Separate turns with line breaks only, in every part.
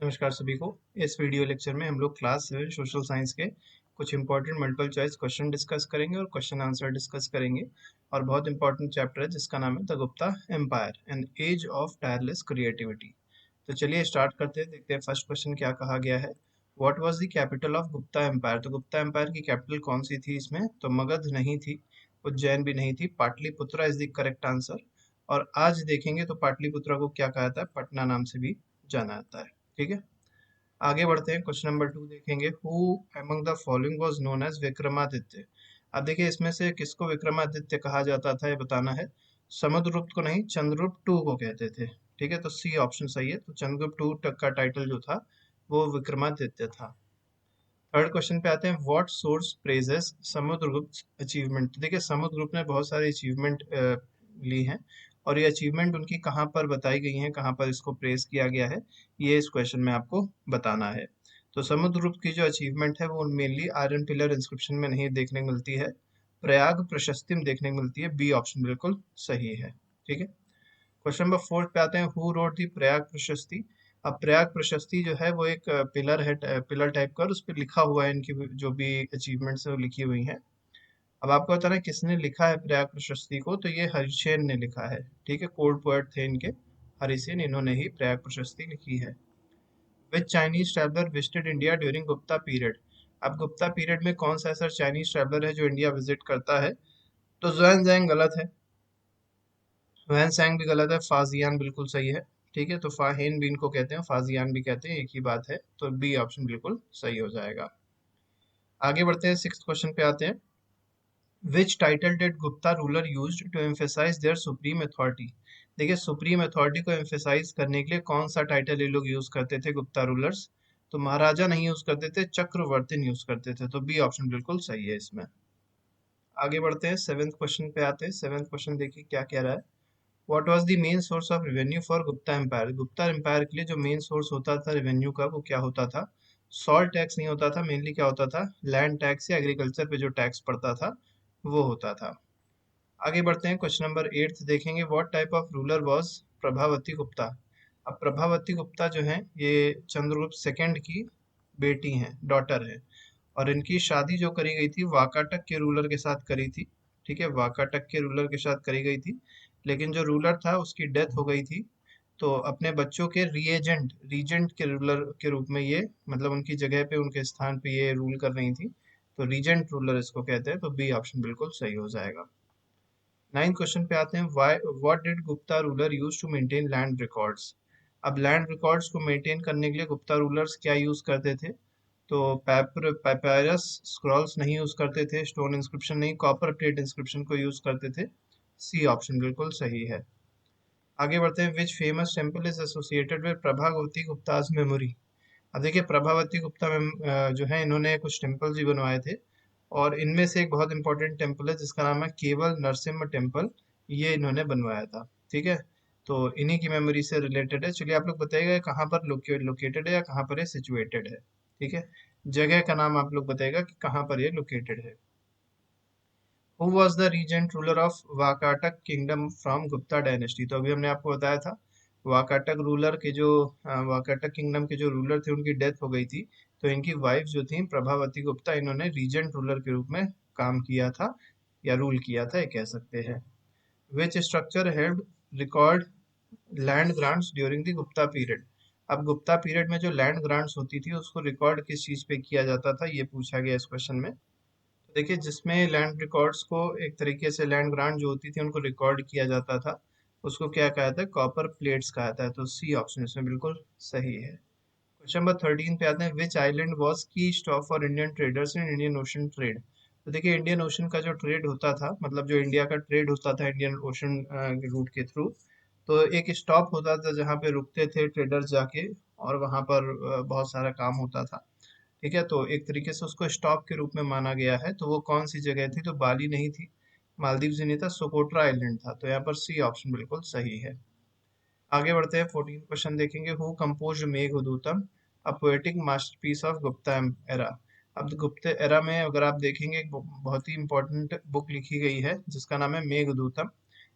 नमस्कार सभी को। इस वीडियो लेक्चर में हम लोग क्लास 7 सोशल साइंस के कुछ important multiple choice question discuss करेंगे और क्वेश्चन आंसर डिस्कस करेंगे। और बहुत इंपॉर्टेंट चैप्टर है जिसका नाम है the Gupta empire an age of tireless creativity. तो चलिए स्टार्ट करते हैं, देखते हैं फर्स्ट क्वेश्चन क्या कहा गया है। What was the capital of Gupta empire? तो गुप्ता एम्पायर की कैपिटल कौन सी थी इसमें? तो मगध नहीं थी, उज्जैन भी नहीं थी, Pataliputra is the correct answer. और आज देखेंगे तो पाटलिपुत्रा को क्या कहा जाता है? पटना नाम से भी जाना जाता है। ठीक है, आगे बढ़ते हैं। क्वेश्चन नंबर 2 देखेंगे। Who among the following was known as Vikramaditya? अब देखिए इसमें से किसको विक्रमादित्य कहा जाता था, ये बताना है। समुद्रगुप्त को नहीं, चंद्रगुप्त टू को कहते थे। ठीक है, तो सी ऑप्शन सही है। तो चंद्रगुप्त टू तक का टाइटल जो था वो विक्रमादित्य था। थर्ड क्वेश्चन पे आते हैं। What source praises Samudragupta achievement? तो देखिए समुद्रगुप्त ने बहुत सारे अचीवमेंट ली हैं और ये अचीवमेंट उनकी कहाँ पर बताई गई हैं, कहाँ पर इसको प्रेज किया गया है, ये इस क्वेश्चन में आपको बताना है। तो समुद्रगुप्त की जो अचीवमेंट है वो मेनली आयरन पिलर इंस्क्रिप्शन में नहीं देखने को मिलती है, प्रयाग प्रशस्ति में देखने को मिलती है। बी ऑप्शन बिल्कुल सही है। ठीक है, क्वेश्चन नंबर 4 पे आते हैं। हु रोट दी प्रयाग प्रशस्ति? अब प्रयाग प्रशस्ति जो है वो एक पिलर है, पिलर टाइप का, और उस पर लिखा हुआ है इनकी जो भी अचीवमेंट्स है वो लिखी हुई हैं। अब आपको बताना है किसने लिखा है प्रयाग प्रशस्ति को। तो ये हरिसेन ने लिखा है। ठीक है, कोर्ट पोएट थे इनके, हरिसेन, इन्होंने ही प्रयाग प्रशस्ति लिखी है। Which Chinese traveller visited India during Gupta period? अब गुप्ता पीरियड में कौन सा ऐसा चाइनीज ट्रैवलर है जो इंडिया विजिट करता है? तो ज़ुआनज़ैंग गलत है, वैनसैंग भी गलत है, फाजियान बिल्कुल सही है। ठीक है, तो फाहिन भी इनको कहते हैं, फाजियान भी कहते हैं, एक ही बात है। तो बी ऑप्शन बिल्कुल सही हो जाएगा। आगे बढ़ते हैं, सिक्स क्वेश्चन पे आते हैं। Which title did Gupta ruler used to emphasize their supreme authority? देखिए सुप्रीम अथॉरिटी को एम्फेसाइज करने के लिए कौन सा टाइटल ये लोग यूज करते थे गुप्ता रूलर्स? तो महाराजा नहीं यूज करते थे, चक्रवर्ती यूज करते थे। तो बी ऑप्शन बिल्कुल सही है इसमें। आगे बढ़ते हैं, सेवेंथ क्वेश्चन पे आते हैं। सेवेंथ क्वेश्चन देखिए क्या कह रहा है। What was the main source of revenue for Gupta empire? Gupta empire के लिए जो मेन सोर्स होता था रेवेन्यू का वो क्या होता था? सॉल्ट टैक्स नहीं होता था, मेनली क्या होता था? लैंड टैक्स या एग्रीकल्चर पे जो टैक्स पड़ता था वो होता था। आगे बढ़ते हैं, क्वेश्चन नंबर 8 देखेंगे। What type of ruler was Prabhavati Gupta? अब प्रभावती गुप्ता जो है ये चंद्रगुप्त सेकंड की बेटी हैं, डॉटर है। और इनकी शादी जो करी गई थी वाकाटक के रूलर के साथ करी थी। ठीक है, वाकाटक के रूलर के साथ करी गई थी, लेकिन जो रूलर था उसकी डेथ हो गई थी। तो अपने बच्चों के रीएजेंट रीजेंट के रूलर के रूप में ये, मतलब उनकी जगह पे उनके स्थान पे ये रूल कर रही थी। तो रीजेंट रूलर इसको कहते हैं। तो बी ऑप्शन बिल्कुल सही हो जाएगा। नाइन्थ क्वेश्चन पे आते हैं। Why what did Gupta ruler use to maintain land records? अब लैंड रिकॉर्ड्स को मेंटेन करने के लिए गुप्ता रूलर्स क्या यूज करते थे? तो पैपायरस स्क्रॉल्स नहीं यूज करते थे, स्टोन इंस्क्रिप्शन नहीं, कॉपर प्लेट इंस्क्रिप्शन को यूज करते थे। सी ऑप्शन बिल्कुल सही है। आगे बढ़ते हैं। Which famous temple is associated with Prabhavati Gupta's memory? अब देखिए प्रभावती गुप्ता जो है इन्होंने कुछ टेम्पल्स भी बनवाए थे, और इनमें से एक बहुत इंपॉर्टेंट टेम्पल है जिसका नाम है केवल नरसिम्हा टेम्पल। ये इन्होंने बनवाया था। ठीक है, तो इन्हीं की मेमोरी से रिलेटेड है। चलिए आप लोग बताइएगा कहाँ पर लोकेटेड है या कहाँ पर ये सिचुएटेड है। ठीक है, जगह का नाम आप लोग बताइएगा कि कहाँ पर ये लोकेटेड है। Who was the regent ruler of Vakataka kingdom from Gupta dynasty? तो अभी हमने आपको बताया था वाकाटक रूलर के जो वाकाटक किंगडम के जो रूलर थे उनकी डेथ हो गई थी। तो इनकी वाइफ जो थी प्रभावती गुप्ता, इन्होंने रीजेंट रूलर के रूप में काम किया था या रूल किया था, ये कह सकते हैं। Which structure held record land grants during the Gupta period? अब गुप्ता पीरियड में जो लैंड ग्रांट्स होती थी उसको रिकॉर्ड किस चीज पे किया जाता था, ये पूछा गया इस क्वेश्चन में। देखिए जिसमें लैंड रिकॉर्ड्स को एक तरीके से लैंड ग्रांट जो होती थी उनको रिकॉर्ड किया जाता था, उसको क्या कहा जाता है? कॉपर प्लेट्स कहा जाता है। तो सी ऑप्शन इसमें बिल्कुल सही है। क्वेश्चन नंबर 13 पे आते हैं। विच आइलैंड वाज की stop for Indian traders in Indian ocean trade? तो देखिए इंडियन ओशन का जो ट्रेड होता था, मतलब जो इंडिया का ट्रेड होता था इंडियन ओशन रूट के थ्रू, तो एक स्टॉप होता था जहाँ पे रुकते थे ट्रेडर्स जाके, और वहाँ पर बहुत सारा काम होता था। ठीक है, तो एक तरीके से उसको स्टॉप के रूप में माना गया है। तो वो कौन सी जगह थी? तो बाली नहीं थी, मालदीव नहीं था, सोकोट्रा आइलैंड था। तो यहाँ पर सी ऑप्शन बिल्कुल सही है। आगे बढ़ते हैं, 14 क्वेश्चन देखेंगे। Who compose Meghadutam a poetic masterpiece of Gupta era? अब गुप्ता एरा में अगर आप देखेंगे एक बहुत ही इंपॉर्टेंट बुक लिखी गई है जिसका नाम है मेघदूतम।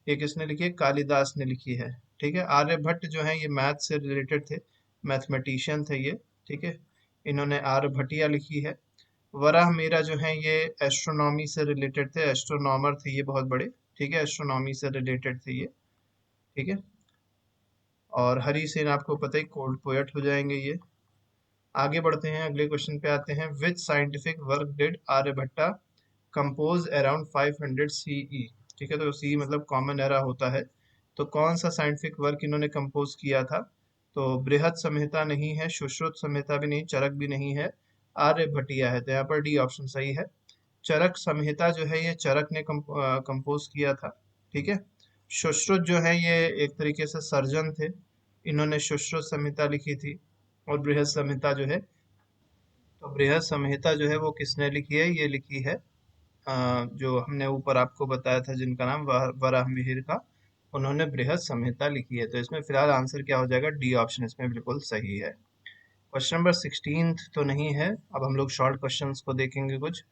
ये किसने लिखी है? कालिदास ने लिखी है। ठीक है, आर्यभट्ट जो है ये मैथ से रिलेटेड थे, मैथमेटिशियन थे ये, ठीक है। इन्होंने आर्यभट्टिया लिखी है। वराहमिहिर जो है ये एस्ट्रोनॉमी से रिलेटेड थे, एस्ट्रोनॉमर थे ये बहुत बड़े, ठीक है, एस्ट्रोनॉमी से रिलेटेड थे ये, ठीक है। और हरि सेन आपको पता ही कोल्ड पोएट हो जाएंगे ये। आगे बढ़ते हैं, अगले क्वेश्चन पे आते हैं। Which scientific work did Aryabhatta compose around 500 CE, ठीक है, तो सी मतलब कॉमन एरा होता है। तो कौन सा साइंटिफिक वर्क इन्होंने कंपोज किया था? तो बृहद संहिता नहीं है, सुश्रुत संहिता भी नहीं, चरक भी नहीं है, आर्यभट्टिया है, तो यहाँ पर डी ऑप्शन सही है। चरक संहिता जो है ये चरक ने कंपोज किया था, ठीक है। सुश्रुत जो है ये एक तरीके से सर्जन थे, इन्होंने सुश्रुत संहिता लिखी थी। और बृहद संहिता जो है, तो बृहद संहिता जो है वो किसने लिखी है? ये लिखी है जो हमने ऊपर आपको बताया था जिनका नाम वराहमिहिर का, उन्होंने बृहद संहिता लिखी है। तो इसमें फिलहाल आंसर क्या हो जाएगा? डी ऑप्शन इसमें बिल्कुल सही है। क्वेश्चन नंबर 16 तो नहीं है, अब हम लोग शॉर्ट क्वेश्चंस को देखेंगे कुछ।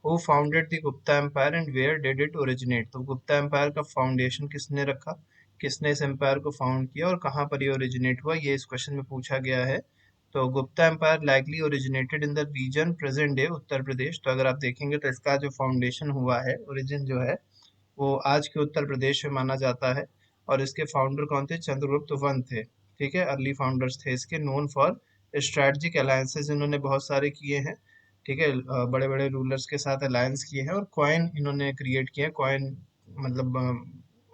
Who founded the Gupta empire and where did it originate? तो गुप्ता एम्पायर का फाउंडेशन किसने रखा, किसने इस एम्पायर को फाउंड किया और कहाँ पर ये ओरिजिनेट हुआ, ये इस क्वेश्चन में पूछा गया है। तो Gupta empire likely originated in the region present day Uttar Pradesh. तो अगर आप देखेंगे तो इसका जो फाउंडेशन हुआ है, ओरिजिन जो है, वो आज के उत्तर प्रदेश में माना जाता है। और इसके फाउंडर कौन थे? चंद्रगुप्त वन थे, ठीक है, अर्ली फाउंडर्स थे इसके। नोन फॉर स्ट्रेटजिक अलायंसेज इन्होंने बहुत सारे किए हैं, ठीक है, बड़े बड़े रूलर्स के साथ अलायंस किए हैं। और कॉइन इन्होंने क्रिएट किए हैं, कॉइन मतलब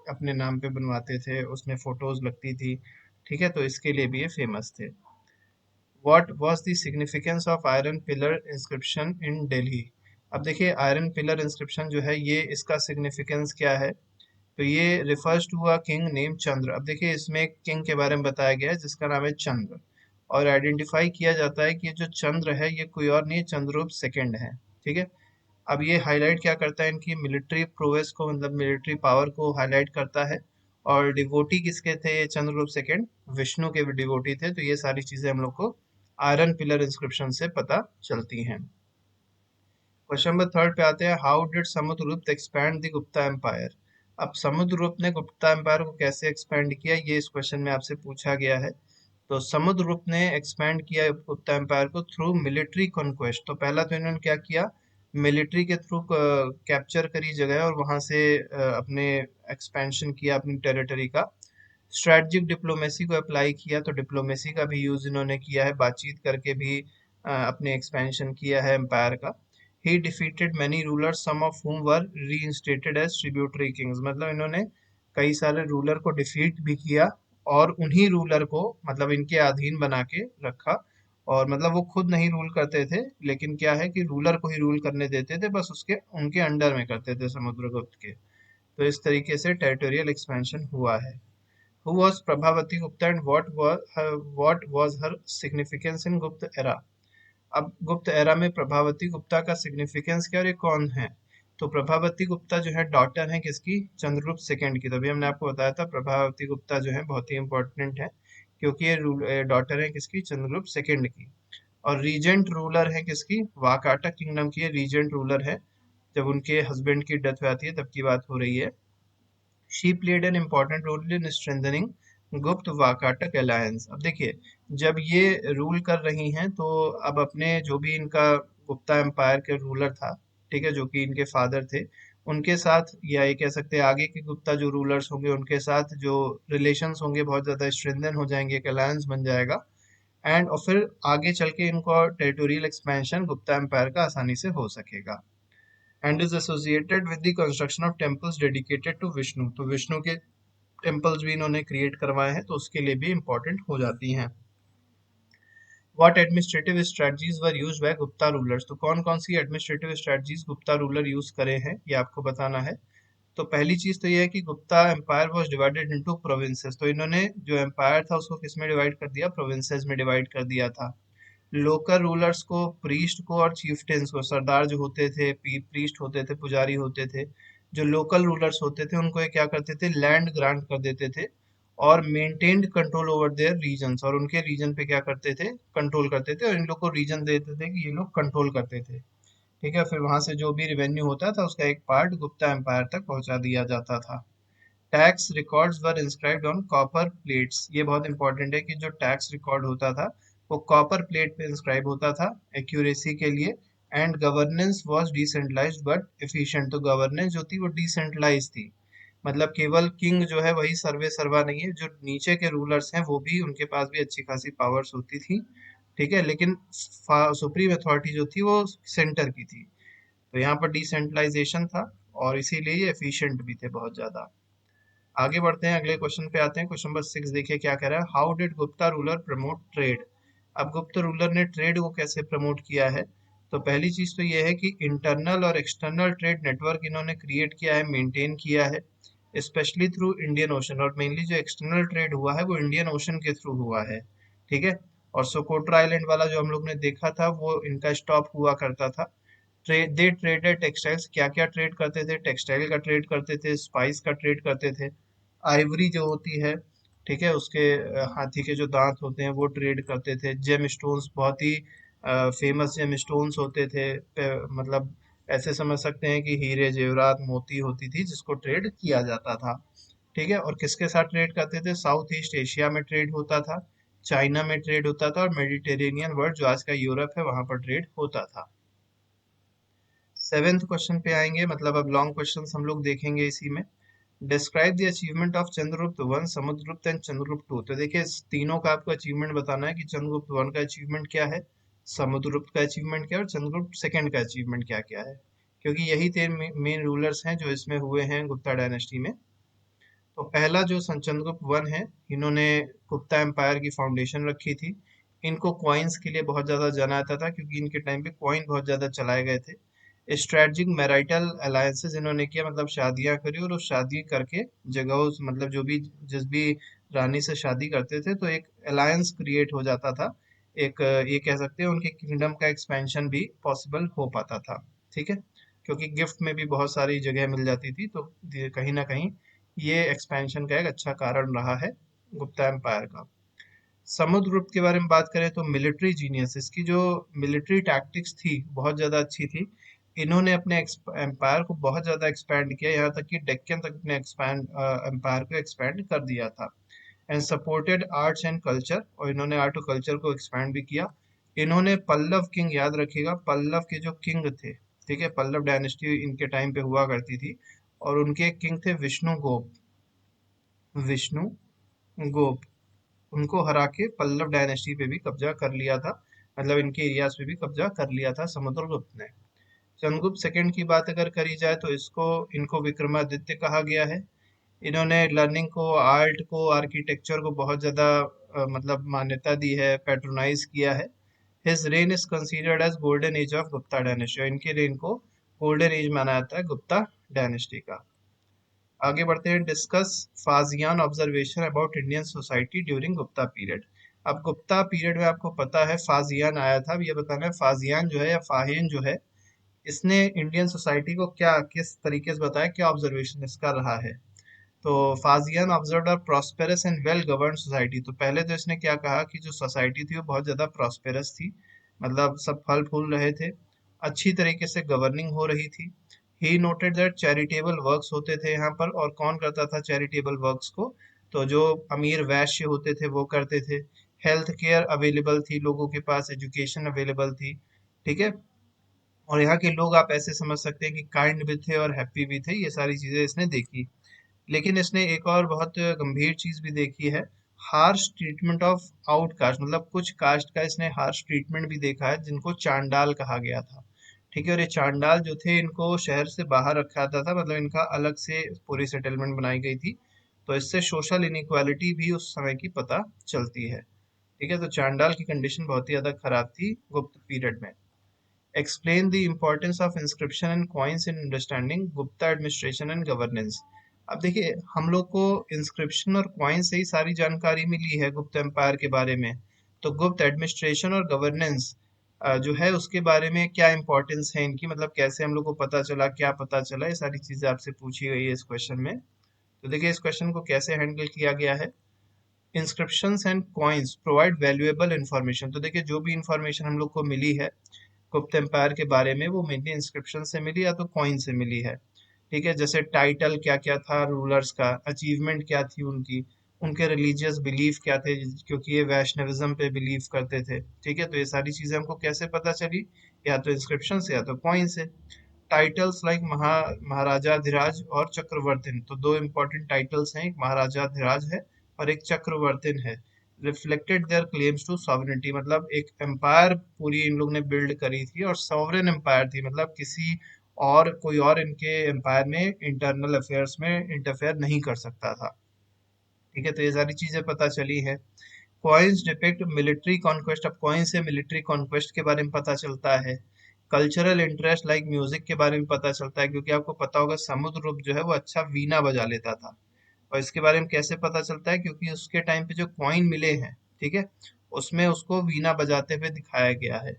अपने नाम पे बनवाते थे, उसमें फोटोज लगती थी, ठीक है, तो इसके लिए भी ये फेमस थे। What was the significance of iron pillar inscription in Delhi? अब देखिए आयरन पिलर इंस्क्रिप्शन जो है ये इसका सिग्निफिकेंस क्या है? तो ये refers to a king name Chandra. अब देखिए इसमें एक किंग के बारे में बताया गया है जिसका नाम है चंद्र, और आइडेंटिफाई किया जाता है कि ये जो चंद्र है ये कोई और नहीं, चंद्रगुप्त सेकंड है, ठीक है। अब ये हाईलाइट क्या करता है? इनकी मिलिट्री प्रोवेस को, मतलब मिलिट्री पावर को हाईलाइट करता है। और डिवोटी किसके थे ये चंद्रगुप्त सेकंड? विष्णु के भी डिवोटी थे। तो ये सारी चीजें हम लोग को आयरन पिलर इंस्क्रिप्शन से पता चलती हैं। क्वेश्चन नंबर 3 पे आते हैं। How did Samudragupta expand the Gupta empire? अब समुद्रगुप्त ने गुप्ता एम्पायर को कैसे एक्सपैंड किया, ये इस क्वेश्चन में आपसे पूछा गया है। तो समुद्रगुप्त ने एक्सपैंड किया गुप्ता एम्पायर को थ्रू मिलिट्री कॉन्क्वेस्ट। तो पहला तो इन्होंने क्या किया? मिलिट्री के थ्रू कैप्चर करी जगह और वहां से अपने एक्सपेंशन किया अपनी टेरिटरी का। स्ट्रेटजिक डिप्लोमेसी को अप्लाई किया, तो डिप्लोमेसी का भी यूज इन्होंने किया है, बातचीत करके भी अपने एक्सपेंशन किया है एम्पायर का। He defeated many rulers some of whom were reinstated as tributary kings. मतलब इन्होंने कई सारे रूलर को डिफीट भी किया और उन्हीं रूलर को मतलब इनके अधीन बना के रखा। और मतलब वो खुद नहीं रूल करते थे, लेकिन क्या है कि रूलर को ही रूल करने देते थे, बस उसके उनके अंडर में करते थे समुद्रगुप्त के। तो इस तरीके से टेरिटोरियल एक्सपेंशन हुआ है। Who was Prabhavati Gupta and what was her significance in Gupta era? अब गुप्त एरा में प्रभावती गुप्ता का सिग्निफिकेंस क्या और ये कौन है? तो प्रभावती गुप्ता जो है डॉटर है किसकी? चंद्रगुप्त सेकंड की। तभी हमने आपको बताया था प्रभावती गुप्ता जो है बहुत ही इंपॉर्टेंट है, क्योंकि ये डॉटर है किसकी? चंद्रगुप्त सेकंड की। और रीजेंट रूलर है किसकी? वाकाटक किंगडम की रीजेंट रूलर है। जब उनके हस्बैंड की डेथ हो जाती है तब की बात हो रही है। She played an important role in strengthening Gupta Vakataka alliance. अब देखिए जब ये रूल कर रही हैं तो अब अपने जो भी इनका गुप्ता एम्पायर के रूलर था, ठीक है, जो कि इनके फादर थे, उनके साथ या ये कह सकते हैं आगे के गुप्ता जो रूलर्स होंगे उनके साथ जो रिलेशंस होंगे बहुत ज़्यादा स्ट्रेंथन हो जाएंगे, एक अलायंस बन जाएगा। एंड और फिर आगे चल के इनको टेरिटोरियल एक्सपेंशन गुप्ता एम्पायर का आसानी से हो सकेगा। And is associated with the construction of temples dedicated to Vishnu. तो विष्णु के टेम्पल्स भी इन्होंने क्रिएट करवाए हैं, तो उसके लिए भी इंपॉर्टेंट हो जाती हैं। What administrative strategies were used by Gupta rulers? तो कौन कौन सी administrative strategies Gupta ruler use करे हैं ये आपको बताना है। तो पहली चीज तो ये है कि Gupta empire was divided into provinces. तो इन्होंने जो एम्पायर था उसको किस में डिवाइड कर दिया? प्रोविंसेस में डिवाइड कर दिया था। लोकल रूलर्स को, प्रीस्ट को और चीफ्टेंस को, सरदार जो होते थे, प्रीस्ट होते थे, पुजारी होते थे, जो लोकल रूलर्स होते थे उनको ये क्या करते थे? लैंड ग्रांट कर देते थे और maintained control over their regions. और उनके रीजन पे क्या करते थे? कंट्रोल करते थे, और इन लोग को रीजन देते थे कि ये लोग कंट्रोल करते थे, ठीक है। फिर वहां से जो भी रेवेन्यू होता था उसका एक पार्ट गुप्ता एम्पायर तक पहुंचा दिया जाता था। Tax records were inscribed on copper plates. ये बहुत इंपॉर्टेंट है कि जो टैक्स रिकॉर्ड होता था वो कॉपर प्लेट पे इंस्क्राइब होता था एक्यूरेसी के लिए। And governance was decentralised but efficient. तो गवर्नेंस जो थी वो डिसेंट्रलाइज थी, मतलब केवल किंग जो है वही सर्वे सर्वा नहीं है, जो नीचे के रूलर्स हैं वो भी, उनके पास भी अच्छी खासी पावर्स होती थी। ठीक है, लेकिन सुप्रीम अथॉरिटी जो थी वो सेंटर की थी। तो यहाँ पर डिसेंट्रलाइजेशन था और इसीलिए ये एफिशिएंट भी थे बहुत ज्यादा। आगे बढ़ते हैं, अगले क्वेश्चन पे आते हैं। क्वेश्चन नंबर 6 देखिए क्या कह रहा है। How did Gupta ruler promote trade. अब गुप्त रूलर ने ट्रेड को कैसे प्रमोट किया है। तो पहली चीज तो ये है कि इंटरनल और एक्सटर्नल ट्रेड नेटवर्क इन्होंने क्रिएट किया है, मेंटेन किया है, स्पेशली थ्रू इंडियन ओशन। और मेनली जो एक्सटर्नल ट्रेड हुआ है वो इंडियन ओशन के थ्रू हुआ है। ठीक है, और सोकोट्रा आइलैंड वाला जो हम लोग ने देखा था वो इनका स्टॉप हुआ करता था। ट्रेड दे ट्रेडेड टेक्सटाइल्स। क्या क्या ट्रेड करते थे, टेक्सटाइल का ट्रेड करते थे, स्पाइस का ट्रेड करते थे, आइवरी जो होती है, ठीक है, उसके हाथी के जो दांत होते हैं वो ट्रेड करते थे। जेम स्टोन्स, बहुत ही फेमस जेम स्टोन्स होते थे, मतलब ऐसे समझ सकते हैं कि हीरे जेवरात मोती होती थी जिसको ट्रेड किया जाता था। ठीक है, और किसके साथ ट्रेड करते थे, साउथ ईस्ट एशिया में ट्रेड होता था, चाइना में ट्रेड होता था, और मेडिटेरेनियन वर्ल्ड जो आज का यूरोप है वहां पर ट्रेड होता था। सेवेंथ क्वेश्चन पे आएंगे, मतलब अब लॉन्ग क्वेश्चंस हम लोग देखेंगे इसी में। Describe the achievement of Chandragupta one, Samudragupta and Chandragupta two. तो देखिए इस तीनों का आपको अचीवमेंट बताना है कि चंद्रगुप्त वन का अचीवमेंट क्या है, समुद्रगुप्त का अचीवमेंट क्या है, और चंद्रगुप्त सेकंड का अचीवमेंट क्या क्या है, क्योंकि यही तीन मेन रूलर्स हैं जो इसमें हुए हैं गुप्ता डायनेस्टी में। तो पहला जो चंद्रगुप्त वन है, इन्होंने गुप्ता एम्पायर की फाउंडेशन रखी थी। इनको कॉइन्स के लिए बहुत ज्यादा जाना जाता था क्योंकि इनके टाइम पे कॉइन बहुत ज्यादा चलाए गए थे। स्ट्रेटजिक मैरिटल अलायंसेस इन्होंने किया, मतलब शादियां करी, और उस शादी करके जगहों, मतलब जो भी जिस भी रानी से शादी करते थे तो एक अलायंस क्रिएट हो जाता था। एक ये कह सकते हैं उनके किंगडम का एक्सपेंशन भी पॉसिबल हो पाता था। ठीक है, क्योंकि गिफ्ट में भी बहुत सारी जगह मिल जाती थी, तो कहीं ना कहीं ये एक्सपेंशन का एक अच्छा कारण रहा है गुप्ता एम्पायर का। समुद्रगुप्त के बारे में बात करें तो मिलिट्री जीनियस, इसकी जो मिलिट्री टैक्टिक्स थी बहुत ज्यादा अच्छी थी। इन्होंने अपने एम्पायर को बहुत ज्यादा एक्सपैंड किया, यहाँ तक कि डेक्कन तक अपने एक्सपैंड एम्पायर को एक्सपैंड कर दिया था। And supported arts and culture, और इन्होंने आर्ट और कल्चर को एक्सपैंड भी किया। इन्होंने पल्लव किंग, याद रखिएगा पल्लव के जो किंग थे, ठीक है, पल्लव डायनेस्टी इनके टाइम पे हुआ करती थी, और उनके किंग थे विष्णु गोप, विष्णु गोप, उनको हरा के पल्लव डायनेस्टी पे भी कब्जा कर लिया था, मतलब इनके एरियाज पे भी कब्जा कर लिया था समुद्रगुप्त ने। चंद्रगुप्त सेकंड की बात अगर करी जाए तो इसको इनको विक्रमादित्य कहा गया है। इन्होंने लर्निंग को, आर्ट को, आर्किटेक्चर को बहुत ज्यादा मतलब मान्यता दी है, पैट्रोनाइज किया है। His reign is considered as golden age of Gupta dynasty, इनके रेन को गोल्डन एज माना जाता है गुप्ता डायनेस्टी का। आगे बढ़ते हैं, discuss Faxian observation about Indian society during Gupta period. अब गुप्ता पीरियड में आपको पता है फाजियान आया था, अब ये बताना है फाजियान जो है या फाहिन जो है, इसने इंडियन सोसाइटी को क्या, किस तरीके से बताया, क्या ऑब्जर्वेशन इसका रहा है। तो Faxian observe a prosperous and well govern society. तो पहले तो इसने क्या कहा कि जो सोसाइटी थी वो बहुत ज्यादा प्रॉस्पेरस थी, मतलब सब फल फूल रहे थे, अच्छी तरीके से गवर्निंग हो रही थी। He noted that charitable works होते थे यहाँ पर, और कौन करता था चैरिटेबल वर्क्स को, तो जो अमीर वैश्य होते थे वो करते थे। हेल्थ केयर अवेलेबल थी लोगों के पास, एजुकेशन अवेलेबल थी। ठीक है, और यहाँ के लोग आप ऐसे समझ सकते हैं कि काइंड भी थे और हैप्पी भी थे, ये सारी चीजें इसने देखी। लेकिन इसने एक और बहुत गंभीर चीज भी देखी है, हार्श ट्रीटमेंट ऑफ आउटकास्ट, मतलब कुछ कास्ट का इसने हार्श ट्रीटमेंट भी देखा है जिनको चांडाल कहा गया था। ठीक है, और ये चांडाल जो थे इनको शहर से बाहर रखा जाता था, मतलब इनका अलग से पूरी सेटलमेंट बनाई गई थी। तो इससे सोशल इनइक्वालिटी भी उस समय की पता चलती है। ठीक है, तो चांडाल की कंडीशन बहुत ही ज्यादा खराब थी गुप्त पीरियड में। Explain the importance of inscription and coins in understanding Gupta administration and governance. अब देखिए हम लोग को इंस्क्रिप्शन और कॉइन से ही सारी जानकारी मिली है गुप्त एम्पायर के बारे में, तो गुप्त एडमिनिस्ट्रेशन और गवर्नेंस जो है उसके बारे में क्या इंपॉर्टेंस है इनकी, मतलब कैसे हम लोग को पता चला, क्या पता चला, ये सारी चीजें आपसे पूछी गई है इस क्वेश्चन में। तो देखिए इस क्वेश्चन को कैसे हैंडल किया गया है। Inscriptions and coins provide valuable information. तो देखिए जो भी इंफॉर्मेशन हम लोग को मिली है गुप्त एम्पायर के बारे में वो मेनली इंस्क्रिप्शन से मिली या तो कॉइन से मिली है। ठीक है, जैसे टाइटल क्या क्या था रूलर्स का, अचीवमेंट क्या थी उनकी, उनके रिलीजियस बिलीफ क्या थे, क्योंकि ये वैष्णविज्म पे बिलीव करते थे। ठीक है, तो ये सारी चीजें हमको कैसे पता चली, या तो इंस्क्रिप्शन से या तो कॉइन से। टाइटल्स लाइक महाराजाधिराज और चक्रवर्तिन, तो दो इम्पोर्टेंट टाइटल्स हैं, एक महाराजाधिराज है और एक चक्रवर्तिन है। Reflected their claims to sovereignty, मतलब एक एम्पायर पूरी इन लोग ने बिल्ड करी थी, और सॉवरेन एम्पायर थी, मतलब किसी और कोई और इनके एम्पायर में इंटरनल अफेयर्स में इंटरफेयर नहीं कर सकता था। ठीक है, तो ये सारी चीजें पता चली है। कॉइन्स डिपिक्ट मिलिट्री कॉन्क्वेस्ट, अब कॉइन से मिलिट्री कॉन्क्वेस्ट के बारे में पता चलता है। कल्चरल इंटरेस्ट लाइक म्यूजिक के बारे में पता चलता है, क्योंकि आपको पता होगा समुद्रगुप्त जो है वो अच्छा वीणा बजा लेता था। और इसके बारे में कैसे पता चलता है, क्योंकि उसके टाइम पे जो कॉइन मिले हैं, ठीक है, उसमें उसको वीणा बजाते हुए दिखाया गया है।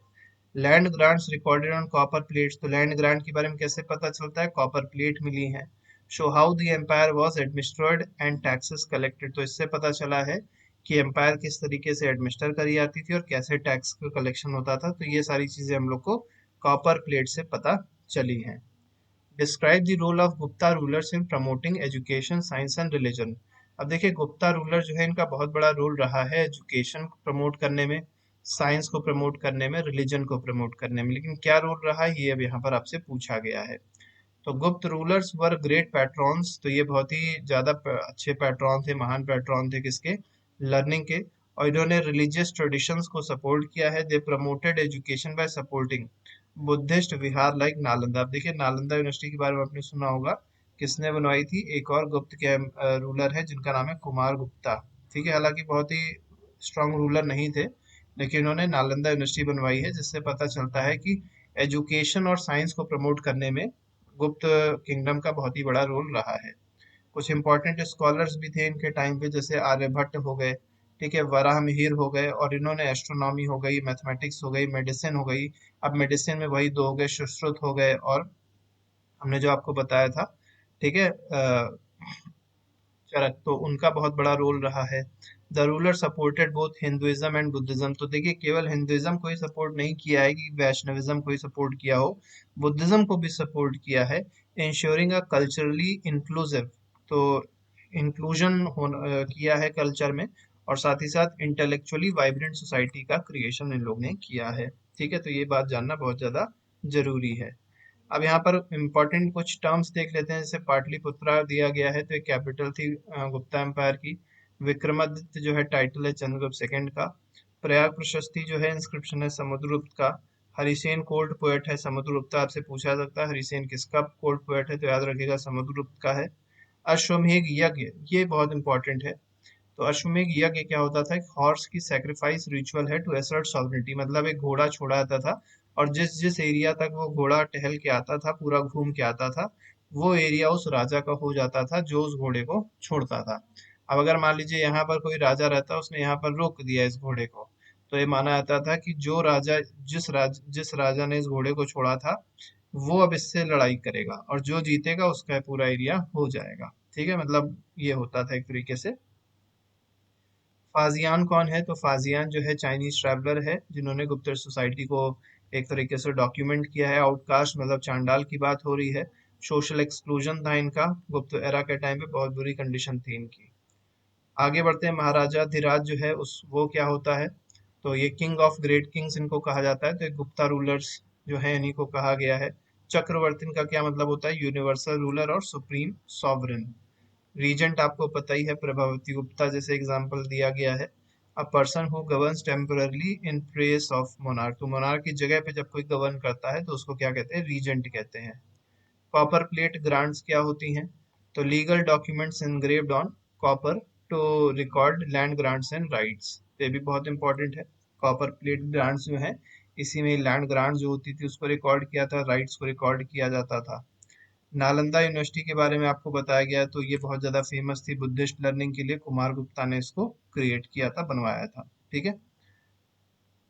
Land grants recorded on copper plates, तो लैंड ग्रांट के बारे में कैसे पता चलता है, कॉपर प्लेट मिली है। Show how the empire was administered and taxes collected, तो इससे पता चला है कि एम्पायर किस तरीके से एडमिनिस्टर करी जाती थी और कैसे टैक्स का कलेक्शन होता था। तो ये सारी चीजें हम लोग को कॉपर प्लेट से पता चली हैं। Describe the role of Gupta rulers in promoting education science and religion, अब देखिए गुप्ता रूलर जो है इनका बहुत बड़ा रोल रहा है एजुकेशन को प्रमोट करने में, साइंस को प्रमोट करने में, रिलीजन को प्रमोट करने में, लेकिन क्या रोल रहा है ये अब यहाँ पर आपसे पूछा गया है। तो गुप्त रूलर्स वर ग्रेट पैट्रॉन्स, तो ये बहुत ही ज्यादा अच्छे पैट्रॉन थे, महान पैट्रॉन थे किसके, लर्निंग के। और इन्होंने रिलीजियस ट्रेडिशंस को सपोर्ट किया है। They promoted education by supporting Buddhist vihara like Nalanda, अब देखिए नालंदा यूनिवर्सिटी के बारे में आपने सुना होगा, किसने बनवाई थी, एक और गुप्त के रूलर है जिनका नाम है कुमार गुप्ता। ठीक है, हालांकि बहुत ही स्ट्रांग रूलर नहीं थे, लेकिन उन्होंने नालंदा यूनिवर्सिटी बनवाई है, जिससे पता चलता है कि एजुकेशन और साइंस को प्रमोट करने में गुप्त किंगडम का बहुत ही बड़ा रोल रहा है। कुछ इंपॉर्टेंट स्कॉलर्स भी थे इनके टाइम पे, जैसे आर्यभट्ट हो गए, ठीक है, वराहमिहिर हो गए, और इन्होंने एस्ट्रोनॉमी हो गई, मैथमेटिक्स हो गई, मेडिसिन हो गई। अब मेडिसिन में वही दो हो गए, सुश्रुत हो गए, और हमने जो आपको बताया था, ठीक है, चरक, तो उनका बहुत बड़ा रोल रहा है। The ruler supported both Hinduism and Buddhism, तो देखिए केवल हिंदुइज्म को ही सपोर्ट नहीं किया है कि वैष्णविज्म को ही सपोर्ट किया हो, बुद्धिज्म को भी सपोर्ट किया है। इंश्योरिंग अ कल्चरली इंक्लूसिव, तो इंक्लूजन किया है कल्चर में, और साथ ही साथ इंटेलेक्चुअली वाइब्रेंट सोसाइटी का क्रिएशन इन लोग ने किया है। ठीक है, तो ये बात जानना बहुत ज्यादा जरूरी है। अब यहाँ पर इम्पोर्टेंट कुछ टर्म्स देख लेते हैं, जैसे पाटलिपुत्रा दिया गया है, तो एक कैपिटल थी गुप्ता एम्पायर की। विक्रमादित्य जो है टाइटल है चंद्रगुप्त सेकंड का। प्रयाग प्रशस्ति जो है इंस्क्रिप्शन है समुद्रगुप्त का। हरिसेन कोल्ड पोएट है समुद्रगुप्त, आपसे पूछा सकता है हरिसेन किसका कोल्ड पोएट है, तो याद रखिएगा समुद्रगुप्त का है। अश्वमेध यज्ञ, ये बहुत इंपॉर्टेंट है। तो अश्वमेध यज्ञ क्या होता था, एक हॉर्स की सैक्रिफाइस रिचुअल है टू असर्ट सॉवरेनिटी, मतलब एक घोड़ा छोड़ा जाता था, और जिस जिस एरिया तक वो घोड़ा टहल के आता था, पूरा घूम के आता था, वो एरिया उस राजा का हो जाता था जो उस घोड़े को छोड़ता था। अब अगर मान लीजिए यहाँ पर कोई राजा रहता, उसने यहाँ पर रोक दिया इस घोड़े को, तो ये माना जाता था कि जो राजा जिस राजा ने इस घोड़े को छोड़ा था, वो अब इससे लड़ाई करेगा, और जो जीतेगा उसका पूरा एरिया हो जाएगा। ठीक है, मतलब ये होता था एक तरीके से। फाजियान कौन है, तो फाजियान जो है चाइनीज ट्रैवलर है, जिन्होंने गुप्त सोसाइटी को एक तरीके से डॉक्यूमेंट किया है। आउटकास्ट मतलब चांडाल की बात हो रही है। सोशल एक्सक्लूजन था इनका, गुप्त एरा के टाइम पे बहुत बुरी कंडीशन थी इनकी। आगे बढ़ते हैं, महाराजा धीराज जो है उस वो क्या होता है, तो ये किंग ऑफ ग्रेट किंग्स इनको कहा जाता है, तो ये गुप्ता रूलर्स जो है इन्हीं को कहा गया है। चक्रवर्ती का क्या मतलब होता है, यूनिवर्सल रूलर और सुप्रीम सॉवरेन। रीजेंट आपको पता ही है, प्रभावती गुप्ता जैसे एग्जाम्पल दिया गया है। A person who governs temporarily in place of monarch, तो मोनार्क की जगह पे जब कोई गवर्न करता है तो उसको क्या कहते हैं, रीजेंट कहते हैं। कॉपर प्लेट ग्रांट्स क्या होती हैं, तो legal documents engraved on copper two record land grants and rights, ये भी बहुत इंपॉर्टेंट है। कॉपर प्लेट ग्रांट्स जो है, इसी में लैंड ग्रांट जो होती थी उसको रिकॉर्ड किया था, राइट्स को रिकॉर्ड किया जाता था। नालंदा यूनिवर्सिटी के बारे में आपको बताया गया है, तो ये बहुत ज्यादा फेमस थी बुद्धिस्ट लर्निंग के लिए, कुमार गुप्ता ने इसको क्रिएट किया था, बनवाया था। ठीक है,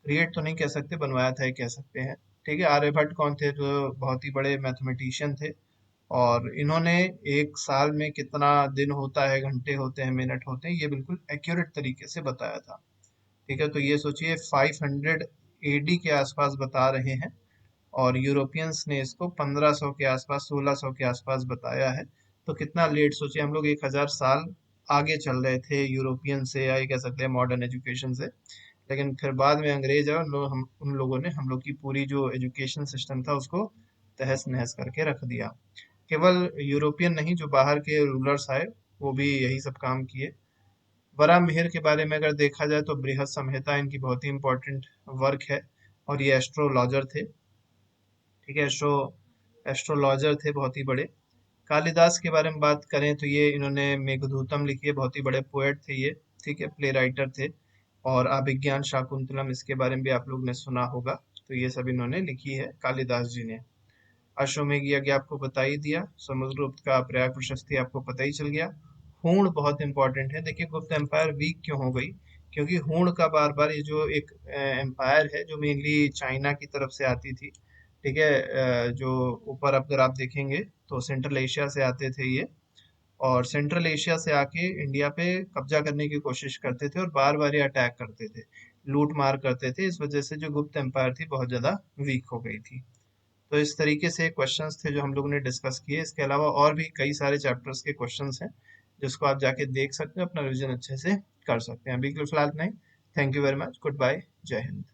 क्रिएट तो नहीं कह सकते, बनवाया था ये कह सकते हैं। ठीक है, आर्यभट्ट कौन थे, जो बहुत ही बड़े मैथमेटिशियन थे, और इन्होंने एक साल में कितना दिन होता है, घंटे होते हैं, मिनट होते हैं, ये बिल्कुल एक्यूरेट तरीके से बताया था। ठीक है, तो ये सोचिए 500 एडी के आसपास बता रहे हैं, और यूरोपियंस ने इसको 1500 के आसपास 1600 के आसपास बताया है। तो कितना लेट, सोचिए हम लोग 1000 साल आगे चल रहे थे यूरोपियन से, या ये कह सकते हैं मॉडर्न एजुकेशन से। लेकिन फिर बाद में अंग्रेज आए, उन लोगों ने हम लोग की पूरी जो एजुकेशन सिस्टम था उसको तहस नहस करके रख दिया। केवल यूरोपियन नहीं, जो बाहर के रूलर्स आए वो भी यही सब काम किए। वराहमिहिर के बारे में अगर देखा जाए तो बृहद संहिता इनकी बहुत ही इंपॉर्टेंट वर्क है, और ये एस्ट्रोलॉजर थे। ठीक है, एस्ट्रोलॉजर थे बहुत ही बड़े। कालिदास के बारे में बात करें तो ये इन्होंने मेघदूतम लिखी है, बहुत ही बड़े पोएट थे ये। ठीक है, प्ले राइटर थे। और अभिज्ञान शाकुंतलम, इसके बारे में भी आप लोग ने सुना होगा। तो ये सब इन्होंने लिखी है कालिदास जी ने। अश्वमेध यज्ञ आपको बता ही दिया। समुद्रगुप्त का प्रयाग प्रशस्ति आपको पता ही चल गया। हूण बहुत इंपॉर्टेंट है। देखिए गुप्त एम्पायर वीक क्यों हो गई, क्योंकि हूण का बार बार, ये जो एक एम्पायर है जो मेनली चाइना की तरफ से आती थी। ठीक है, जो ऊपर अगर आप देखेंगे तो सेंट्रल एशिया से आते थे ये, और सेंट्रल एशिया से आके इंडिया पे कब्जा करने की कोशिश करते थे, और बार बार ये अटैक करते थे, लूट मार करते थे। इस वजह से जो गुप्त एम्पायर थी बहुत ज्यादा वीक हो गई थी। तो इस तरीके से क्वेश्चंस थे जो हम लोगों ने डिस्कस किए। इसके अलावा और भी कई सारे चैप्टर्स के क्वेश्चंस हैं जिसको आप जाके देख सकते हैं, अपना रिवीजन अच्छे से कर सकते हैं। अभी के लिए फिलहाल नहीं। Thank you very much, goodbye, जय हिंद।